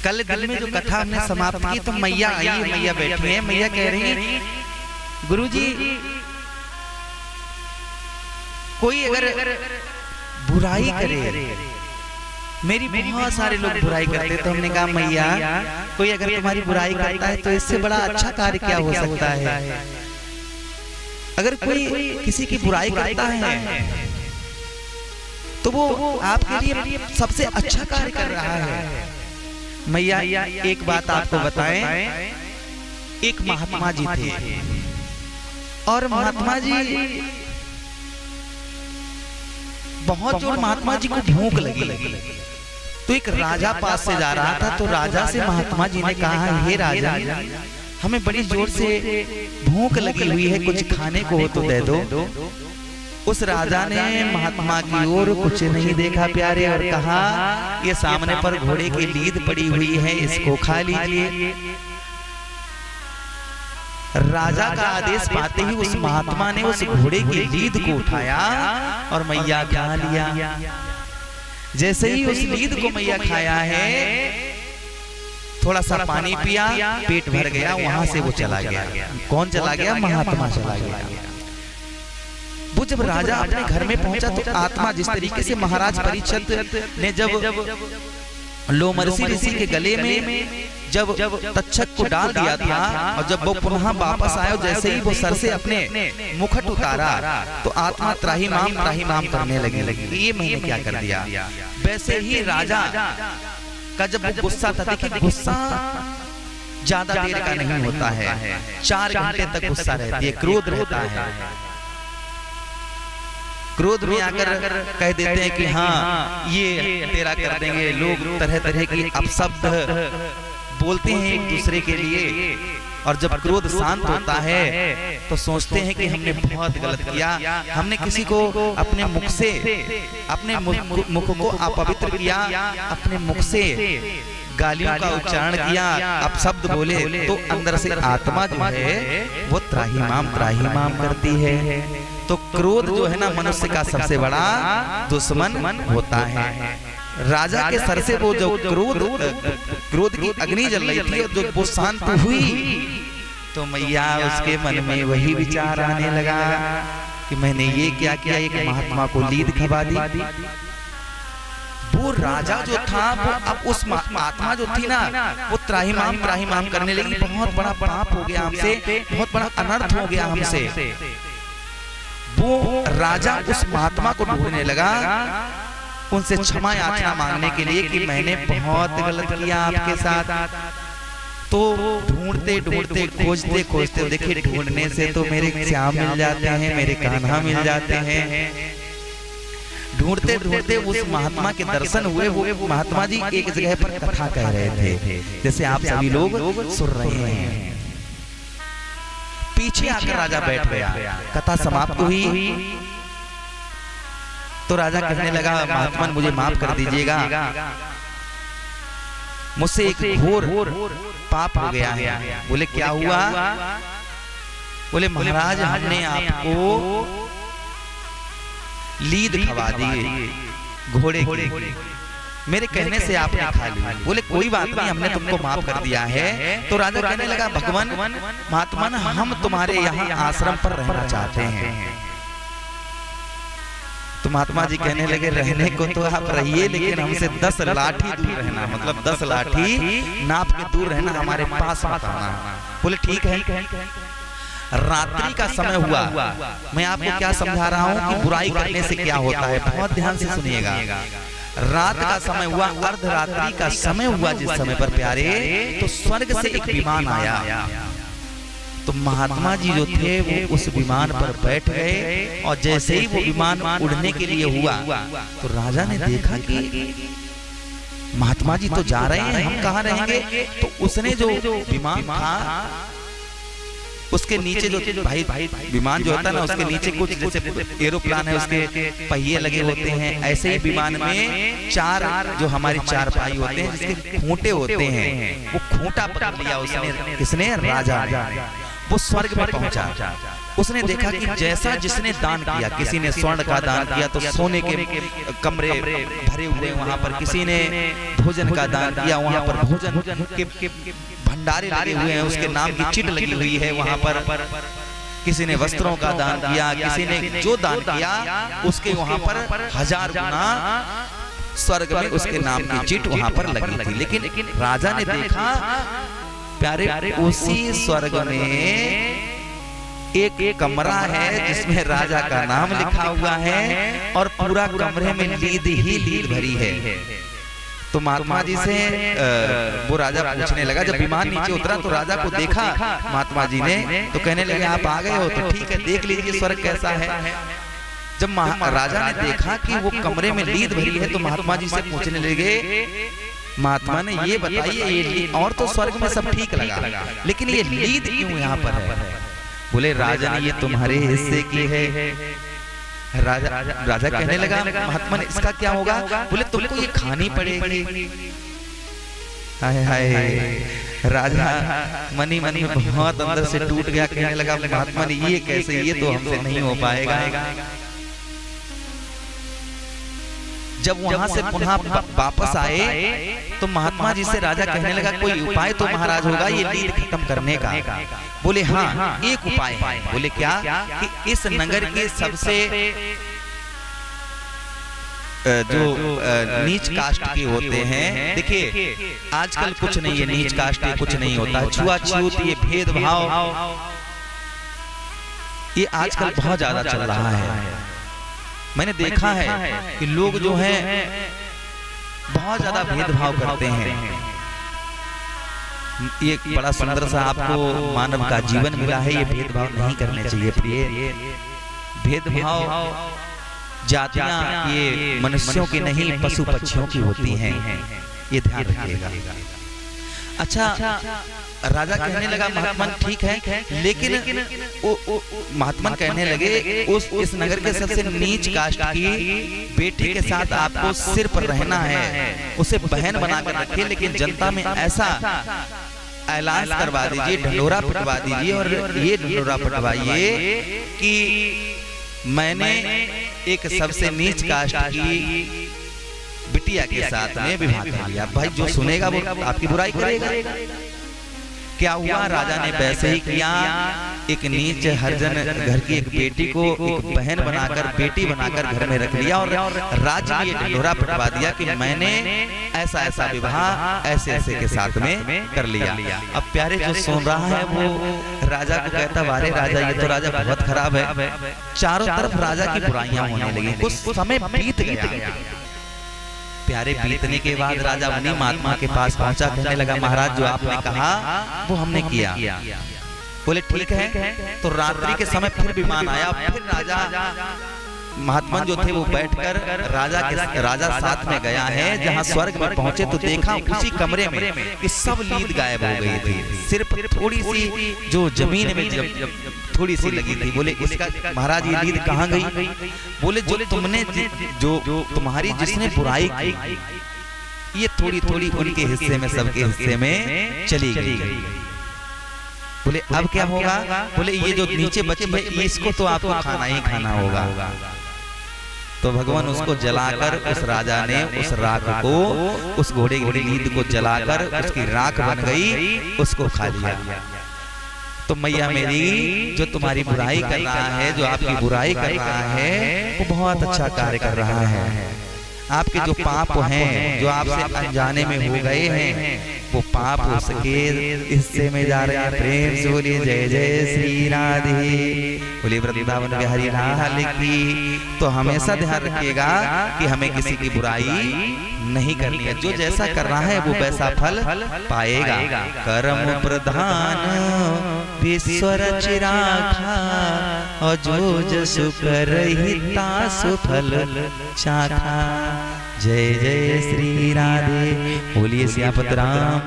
कल दिन में जो कथा हमने समाप्त की तो मैया आई, मैया बैठी है, मैया कह रही है गुरुजी कोई अगर बुराई करे, मेरी बहुत सारे लोग बुराई करते, तो हमने कहा मैया कोई अगर तुम्हारी बुराई करता है तो इससे बड़ा अच्छा कार्य क्या हो सकता है। अगर कोई किसी की बुराई करता है तो वो आपके लिए सबसे अच्छा कार्य कर रहा है। मैया एक बात आपको बताएं, एक महात्मा जी थे और महात्मा जी बहुत जोर महात्मा जी को भूख लगी, तो एक राजा पास से जा रहा था, तो राजा से महात्मा जी ने कहा हे राजा हमें बड़ी जोर से भूख लगी हुई है, कुछ खाने को हो तो दे दो। उस राजा ने महात्मा की ओर कुछ नहीं देखा प्यारे और कहा ये सामने पर घोड़े की लीद पड़ी हुई है, इसको खा लीजिए। राजा का आदेश पाते ही उस महात्मा ने उस घोड़े की लीद को उठाया और मैया खा लिया। जैसे ही उस लीद को मैया खाया है, थोड़ा सा पानी पिया, पेट भर गया, वहां से वो चला गया। कौन चला गया? महात्मा चला गया। वो जब राजा अपने घर में पहुंचा तो आत्मा जिस तरीके से महाराज परीक्षित ने जब लोमर्षि ऋषि के गले में जब तक्षक को डाल दिया था और जब वो पुनः वापस आया, जैसे ही वो सर से अपने मुकुट उतारा तो आत्मा त्राहिमाम करने लगी। ये मैंने क्या कर दिया। वैसे ही राजा का जब गुस्सा था, देखिए गुस्सा ज्यादा देर का नहीं होता है, 4 घंटे तक गुस्सा रहती है, क्रोध रहता है। क्रोध में आकर कह देते हैं कि हाँ ये तेरा कर देंगे, लोग तरह तरह की अपशब्द बोलते हैं एक दूसरे के लिए। और जब क्रोध शांत होता है तो सोचते हैं कि हमने बहुत गलत किया, हमने किसी को अपने मुख से अपने मुख को अपवित्र किया, अपने मुख से गालियों का उच्चारण किया, अपशब्द बोले, तो अंदर से आत्मा जो है वो त्राहिमाम करती है। तो क्रोध जो है ना मनुष्य का सबसे बड़ा दुश्मन होता है। राजा के सर से वो जो क्रोध की अग्नि जल रही थी और जो वो शांत हुई तो मैया उसके मन में वही विचार आने लगा कि मैंने ये क्या किया, एक महात्मा को लीद खवा दी। वो राजा जो था वो अब उस आत्मा जो थी ना वो त्राहिमाम करने लगी, बहुत बड़ा पाप हो गया हमसे, बहुत बड़ा अनर्थ हो गया हमसे। वो राजा उस महात्मा को ढूंढने लगा, उनसे क्षमा याचना मांगने के लिए कि मैंने बहुत गलत किया आपके साथ। तो ढूंढते खोजते देखिए ढूंढने से तो मेरे श्याम मिल जाते हैं, मेरे कान्हा मिल जाते हैं। ढूंढते उस महात्मा के दर्शन हुए। वो महात्मा जी एक जगह पर कथा कह रहे थे, जैसे आप सभी लोग सुन रहे हैं। पीछे आकर राजा बैठ गया, कथा समाप्त हुई तो राजा कहने लगा महात्मन मुझे माफ कर दीजिएगा, मुझसे एक घोर पाप हो गया है। बोले क्या हुआ? बोले महाराज हमने आपको लीद खवा दी घोड़े की, मेरे कहने से आपने खा ली। बोले कोई बात नहीं, हमने तुमको माफ कर दिया है। तो राजा कहने लगा भगवान महात्मन हम तुम्हारे यहाँ आश्रम पर रहना चाहते हैं। तो महात्मा जी कहने लगे रहने को तो आप रहिए, लेकिन हमसे 10 लाठी दूर रहना, मतलब 10 लाठी नाप के दूर रहना, हमारे पास मत आना। बोले ठीक है। रात्रि का समय हुआ, मैं आपको क्या समझा रहा हूँ कि बुराई करने से क्या होता है, बहुत ध्यान से सुनिएगा। रात का समय हुआ, अर्धरात्रि का समय हुआ, जिस समय पर प्यारे तो स्वर्ग से एक विमान आया। तो महात्मा जी जो थे वो उस विमान पर बैठ गए और जैसे ही वो विमान उड़ने के लिए हुआ तो राजा ने देखा कि महात्मा जी तो जा रहे हैं, हम कहाँ रहेंगे। तो उसने जो विमान था उसके नीचे जो भाई विमान जो होता है ना उसके नीचे कुछ जैसे एरोप्लेन है उसके पहिए लगे होते हैं, ऐसे ही विमान में 4 जो हमारी 4 पाई होते हैं जिसके खूंटे होते हैं, वो खूंटा पकड़ लिया उसने। किसने? राजा। वो स्वर्ग में पहुंचा। उसने देखा कि जैसा जिसने दान किया, किसी ने स्वर्ण का दान किया तो सोने के कमरे भरे हुए वहां पर, किसी ने भोजन का दान किया वहां पर भोजन के भंडारे लगे हुए हैं, उसके नाम की चिट लगी हुई है वहां पर। किसी ने वस्त्रों का दान किया, किसी ने जो दान किया उसके वहां पर 1000 गुना स्वर्ग में उसके नाम की चिट वहां पर लगी थी। लेकिन राजा ने देखा प्यारे उसी स्वर्ग में एक कमरा है जिसमें राजा का नाम लिखा हुआ है और पूरा कमरे में लीद ही लीद भरी है। तो महात्मा जी से वो राजा पूछने लगा, जब विमान नीचे उतरा तो राजा को देखा महात्मा जी ने, तो कहने लगे आप आ गए हो तो ठीक है, देख लीजिए स्वर्ग कैसा है। जब राजा ने देखा कि वो कमरे में लीद भरी है तो महात्मा जी से पूछने लगे, महात्मा ने ये बताइए ये और तो स्वर्ग में सब ठीक लगा लेकिन ये लीद क्यों यहाँ पर है? बोले राजा ने ये तुम्हारे हिस्से की है। राजा कहने लगा महात्मा ने इसका क्या होगा? बोले तुमको ये खानी पड़ेगी। हाय हाय राजा मनी मनी में बहुत अंदर से टूट गया, कहने लगा महात्मा ने ये कैसे, ये तो हमसे नहीं हो पाएगा। जब वहां से पुनः वापस आए तो महात्मा जी से राजा कहने लगा कोई उपाय तो महाराज होगा ये लीद खत्म करने का। बोले हाँ एक उपाय है। बोले क्या? कि इस नगर के सबसे जो नीच कास्ट के होते हैं, देखिए आजकल कुछ नहीं है नीच कास्ट के, कुछ नहीं होता, छुआछूत ये भेदभाव ये आजकल बहुत ज्यादा चल रहा है। मैंने देखा है कि लोग जो हैं बहुत ज्यादा भेदभाव करते हैं। ये बड़ा सुंदर सा आपको मानव का जीवन मिला है, ये भेदभाव नहीं करने चाहिए प्रिय। भेदभाव जातियां ये मनुष्यों की नहीं पशु पक्षियों की होती हैं, ये ध्यान रखिएगा। अच्छा राजा कहने लगा महात्मा ठीक है, लेकिन महात्मा कहने लगे इस नगर के सबसे नीच कास्ट की बेटी के साथ आपको सिर पर रहना है, उसे बहन बनाकर रखिए, लेकिन जनता में ऐसा ऐलान करवा दीजिए, ढंढोरा पिटवा दीजिए और ये ढंढोरा पिटवाइए कि मैंने एक सबसे नीच कास्ट की बिटिया के साथ में विवाह कर लिया। भाई जो सुनेगा वो आपकी बुराई करेगा। क्या हुआ? राजा ने वैसे ही किया, एक नीच हरिजन घर की एक बेटी को एक बहन बनाकर बेटी बनाकर घर में रख लिया और राज्य में ये ढंढोरा पिटवा दिया कि मैंने ऐसा ऐसा विवाह ऐसे ऐसे के साथ में कर लिया। अब प्यारे जो सुन रहा है वो राजा को कहता वारे राजा ये तो राजा बहुत खराब है। चारों तरफ राजा की बुराइयां होने लगी। कुछ समय बीत गया। प्यारे बीतने के बाद राजा उन्हीं महात्मा के पास पहुंचा, कहने लगा महाराज जो आपने कहा वो हमने किया। बोले ठीक है। तो रात्रि के समय फिर विमान आया, फिर राजा महात्मा जो थे वो बैठकर राजा साथ में गया है। जहां स्वर्ग में पहुंचे तो देखा उसी कमरे में कि सब लीद गायब हो गई थी, सिर्फ थोड़ी सी जो जमीन में जब थोड़ी सी लगी थी। बोले इसका महाराज ये लीद कहाँ गई? बोले जो तुमने जो तुम्हारी जिसने बुराई की ये थोड़ी थोड़ी उनके हिस्से में सबके हिस्से में चली गई। बोले अब क्या होगा? बोले ये जो नीचे बची है इसको तो आपको खाना ही खाना होगा। तो भगवान उसको जलाकर उस राजा ने उस राख को उस घोड़े की लीद को जलाकर उसकी राख बन गई, उसको खा लिया। तो मैया मेरी जो तुम्हारी बुराई कर रहा है, जो आपकी बुराई कर रहा है वो बहुत अच्छा कार्य कर रहा है। आपके जो पाप हैं जो आपसे अनजाने में हो गए हैं वो पाप उसके हिस्से में जा रहे हैं। प्रेम से बोलिए जय जय श्री राधे, बोलिए वृंदावन बिहारी लाल की। तो हमेशा ध्यान रखिएगा कि हमें किसी की बुराई नहीं करनी है। जो जैसा कर रहा है वो वैसा फल पाएगा। कर्म प्रधान विश्व रचिराखा और जो जसु करहि तासु फल चाखा। जय जय श्री राधे, बोलिए सियापत राम।